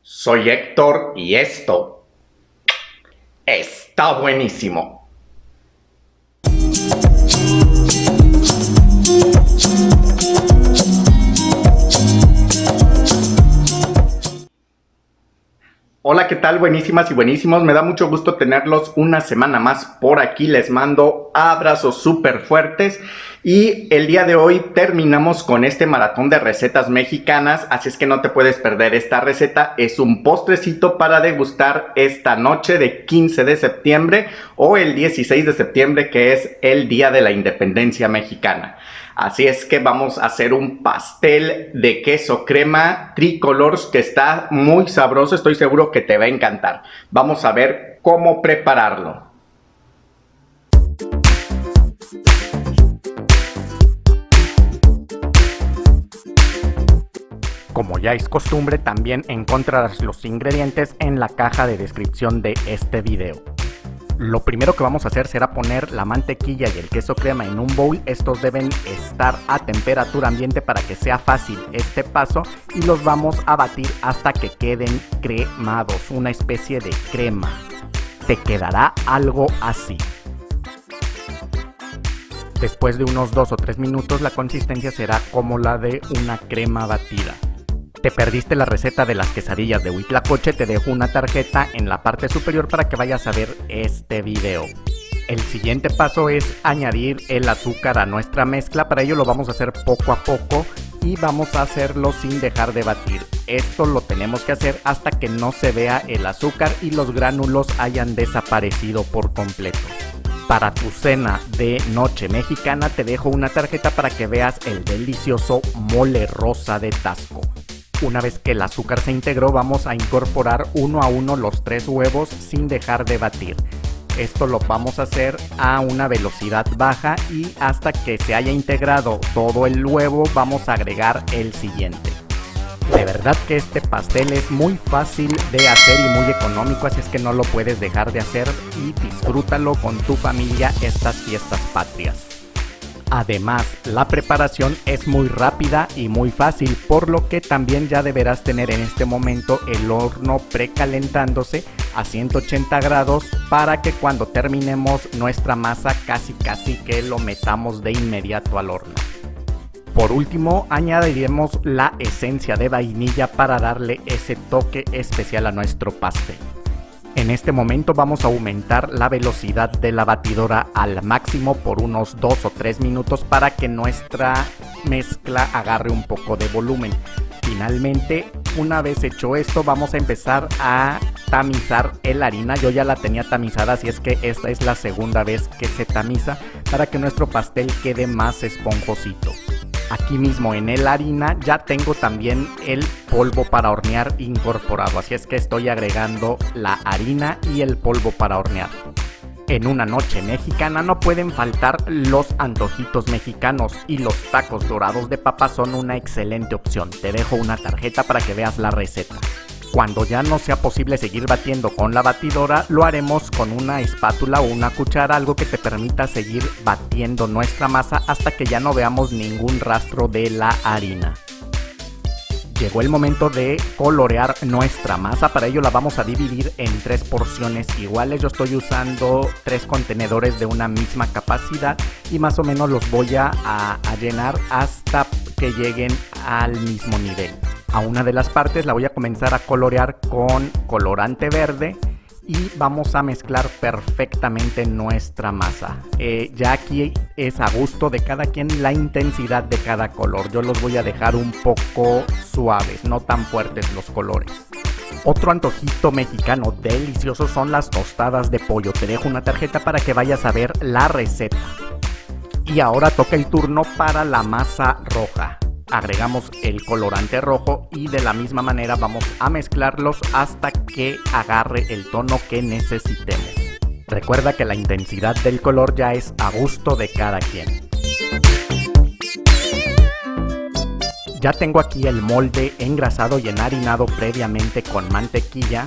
Soy Héctor y esto está buenísimo. Hola, ¿qué tal? Buenísimas y buenísimos. Me da mucho gusto tenerlos una semana más por aquí. Les mando abrazos súper fuertes. Y el día de hoy terminamos con este maratón de recetas mexicanas. Así es que no te puedes perder esta receta. Es un postrecito para degustar esta noche de 15 de septiembre o el 16 de septiembre, que es el Día de la Independencia Mexicana. Así es que vamos a hacer un pastel de queso crema tricolors que está muy sabroso. Estoy seguro que te va a encantar. Vamos a ver cómo prepararlo. Como ya es costumbre, también encontrarás los ingredientes en la caja de descripción de este video. Lo primero que vamos a hacer será poner la mantequilla y el queso crema en un bowl. Estos deben estar a temperatura ambiente para que sea fácil este paso y los vamos a batir hasta que queden cremados, una especie de crema. Te quedará algo así. Después de unos 2 o 3 minutos la consistencia será como la de una crema batida. ¿Te perdiste la receta de las quesadillas de Huitlacoche? Te dejo una tarjeta en la parte superior para que vayas a ver este video. El siguiente paso es añadir el azúcar a nuestra mezcla. Para ello lo vamos a hacer poco a poco y vamos a hacerlo sin dejar de batir. Esto lo tenemos que hacer hasta que no se vea el azúcar y los gránulos hayan desaparecido por completo. Para tu cena de noche mexicana te dejo una tarjeta para que veas el delicioso mole rosa de Tasco. Una vez que el azúcar se integró, vamos a incorporar uno a uno los 3 huevos sin dejar de batir. Esto lo vamos a hacer a una velocidad baja y hasta que se haya integrado todo el huevo vamos a agregar el siguiente. De verdad que este pastel es muy fácil de hacer y muy económico, así es que no lo puedes dejar de hacer y disfrútalo con tu familia estas fiestas patrias. Además, la preparación es muy rápida y muy fácil, por lo que también ya deberás tener en este momento el horno precalentándose a 180 grados para que cuando terminemos nuestra masa casi que lo metamos de inmediato al horno. Por último, añadiremos la esencia de vainilla para darle ese toque especial a nuestro pastel. En este momento vamos a aumentar la velocidad de la batidora al máximo por unos 2 o 3 minutos para que nuestra mezcla agarre un poco de volumen. Finalmente, una vez hecho esto, vamos a empezar a tamizar la harina. Yo ya la tenía tamizada, así es que esta es la segunda vez que se tamiza para que nuestro pastel quede más esponjosito. Aquí mismo en la harina ya tengo también el polvo para hornear incorporado, así es que estoy agregando la harina y el polvo para hornear. En una noche mexicana no pueden faltar los antojitos mexicanos y los tacos dorados de papa son una excelente opción. Te dejo una tarjeta para que veas la receta. Cuando ya no sea posible seguir batiendo con la batidora, lo haremos con una espátula o una cuchara, algo que te permita seguir batiendo nuestra masa hasta que ya no veamos ningún rastro de la harina. Llegó el momento de colorear nuestra masa. Para ello la vamos a dividir en 3 porciones iguales. Yo estoy usando 3 contenedores de una misma capacidad y más o menos los voy a llenar hasta que lleguen al mismo nivel. A una de las partes la voy a comenzar a colorear con colorante verde y vamos a mezclar perfectamente nuestra masa. Ya aquí es a gusto de cada quien la intensidad de cada color. Yo los voy a dejar un poco suaves, no tan fuertes los colores. Otro antojito mexicano delicioso son las tostadas de pollo. Te dejo una tarjeta para que vayas a ver la receta. Y ahora toca el turno para la masa roja. Agregamos el colorante rojo y de la misma manera vamos a mezclarlos hasta que agarre el tono que necesitemos. Recuerda que la intensidad del color ya es a gusto de cada quien. Ya tengo aquí el molde engrasado y enharinado previamente con mantequilla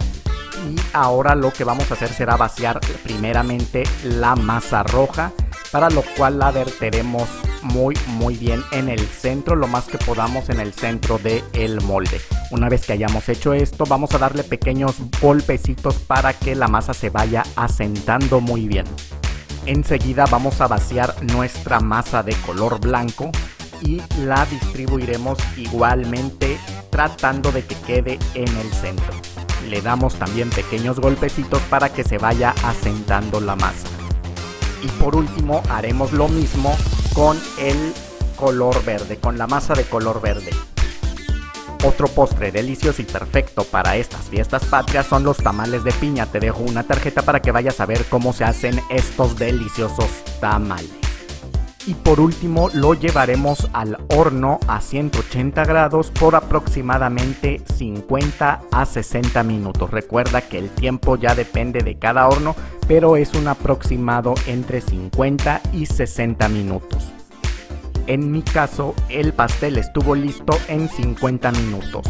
y ahora lo que vamos a hacer será vaciar primeramente la masa roja, para lo cual la verteremos muy bien en el centro, lo más que podamos en el centro del molde. Una vez que hayamos hecho esto, vamos a darle pequeños golpecitos para que la masa se vaya asentando muy bien. Enseguida vamos a vaciar nuestra masa de color blanco y la distribuiremos igualmente tratando de que quede en el centro. Le damos también pequeños golpecitos para que se vaya asentando la masa. Y por último haremos lo mismo con el color verde, con la masa de color verde. Otro postre delicioso y perfecto para estas fiestas patrias son los tamales de piña. Te dejo una tarjeta para que vayas a ver cómo se hacen estos deliciosos tamales. Y por último lo llevaremos al horno a 180 grados por aproximadamente 50 a 60 minutos. Recuerda que el tiempo ya depende de cada horno, pero es un aproximado entre 50 y 60 minutos. En mi caso, el pastel estuvo listo en 50 minutos.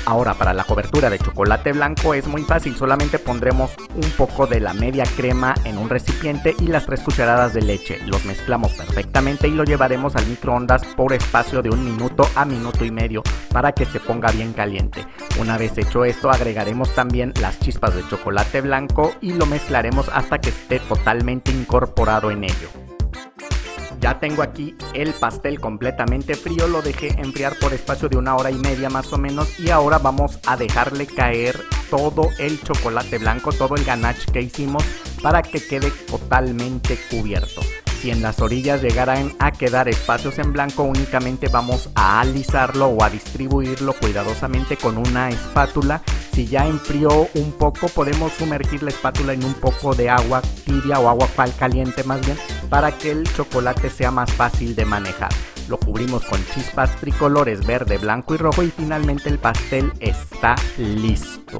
Ahora, para la cobertura de chocolate blanco es muy fácil, solamente pondremos un poco de la media crema en un recipiente y las 3 cucharadas de leche. Los mezclamos perfectamente y lo llevaremos al microondas por espacio de 1 minuto a minuto y medio para que se ponga bien caliente. Una vez hecho esto, agregaremos también las chispas de chocolate blanco y lo mezclaremos hasta que esté totalmente incorporado en ello. Ya tengo aquí el pastel completamente frío, lo dejé enfriar por espacio de 1 hora y media más o menos y ahora vamos a dejarle caer todo el chocolate blanco, todo el ganache que hicimos para que quede totalmente cubierto. Si en las orillas llegaran a quedar espacios en blanco, únicamente vamos a alisarlo o a distribuirlo cuidadosamente con una espátula. Si ya enfrió un poco, podemos sumergir la espátula en un poco de agua tibia o agua caliente más bien, para que el chocolate sea más fácil de manejar. Lo cubrimos con chispas tricolores verde, blanco y rojo y finalmente el pastel está listo.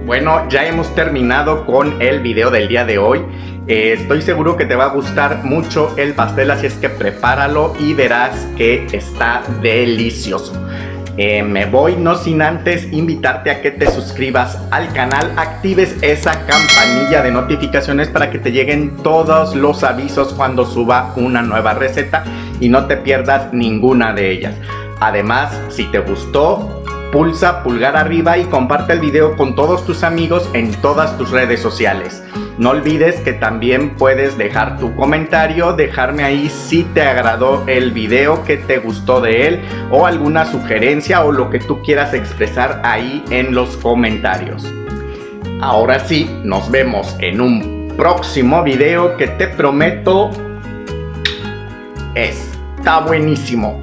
Bueno, ya hemos terminado con el video del día de hoy. Estoy seguro que te va a gustar mucho el pastel, así es que prepáralo y verás que está delicioso. Me voy no sin antes invitarte a que te suscribas al canal, actives esa campanilla de notificaciones para que te lleguen todos los avisos cuando suba una nueva receta y no te pierdas ninguna de ellas. Además, si te gustó, pulsa pulgar arriba y comparte el video con todos tus amigos en todas tus redes sociales. No olvides que también puedes dejar tu comentario, dejarme ahí si te agradó el video, qué te gustó de él o alguna sugerencia o lo que tú quieras expresar ahí en los comentarios. Ahora sí, nos vemos en un próximo video que te prometo está buenísimo.